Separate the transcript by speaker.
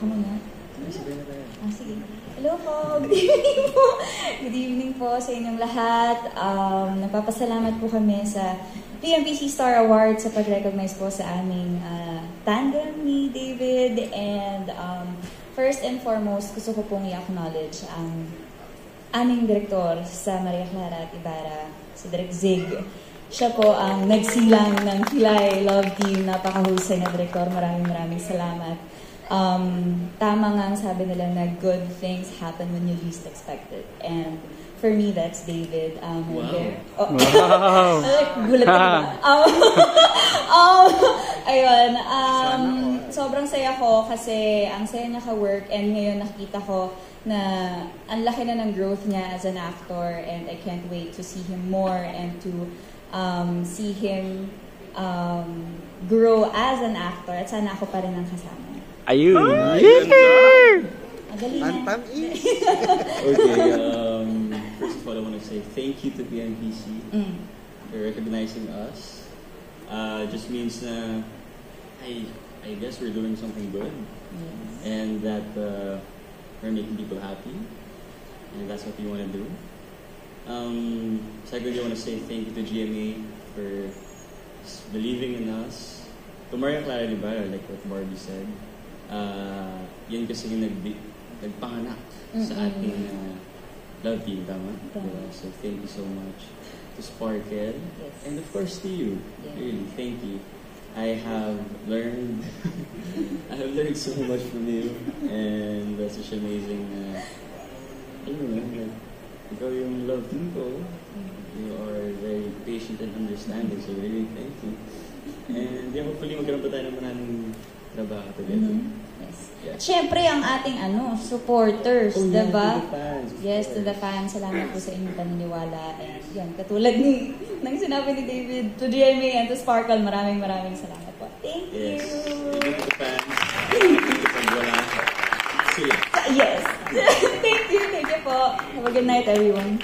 Speaker 1: Ako muna. Sige. Hello po. Good evening po. Good evening po sa inyong lahat. Nagpapasalamat po kami sa PMPC Star Award sa pag-recognize po sa aming tandem ni David. And first and foremost, gusto ko pong i-acknowledge ang aming direktor sa Maria Clara at Ibarra, si Direk Zig. Siya po ang nagsilang ng Kilay Love Team. Napakahusay na direktor. Maraming salamat. Tama nga ang sabi nila na good things happen when you least expect it. And for me, that's David.
Speaker 2: Wow.
Speaker 1: Wow. Gulat ka ayun. Sobrang saya ko kasi ang saya niya ka-work and ngayon nakita ko na ang laki na ng growth niya as an actor and I can't wait to see him more and to see him grow as an actor at sana ako pa rin ang kasama.
Speaker 3: Ayun!
Speaker 1: Tantam
Speaker 2: Okay, first of all, I want to say thank you to PMPC for recognizing us. Just means na I guess we're doing something good.
Speaker 1: Yes.
Speaker 2: And that we're making people happy. And that's what we want to do. Secondly, I want to say thank you to GMA for believing in us. To Maria Clara Ibarra, like what Barbie said. Yun kasi yung nagpanganak sa ating love team, tama? So thank you so much to Sparkle.
Speaker 1: Yes.
Speaker 2: And of course to you. Yeah. Really, thank you. I have learned so much from you and that's such amazing ikaw yung love team ko. You are very patient and understanding, so really thank you. And yeah, hopefully magkaroon pa tayo ng maraming trabaho together.
Speaker 1: Yes.
Speaker 2: Yeah.
Speaker 1: Siyempre, ang ating supporters, diba?
Speaker 2: To the fans.
Speaker 1: Yes, to the fans. Salamat po sa inyong paniniwala. And yan, katulad ng sinabi ni David, to GMA and to Sparkle, maraming salamat po. Thank you!
Speaker 2: Yes. Thank you to the fans. Thank you pag wala sila.
Speaker 1: Yes! Thank you po. Have a good night, everyone.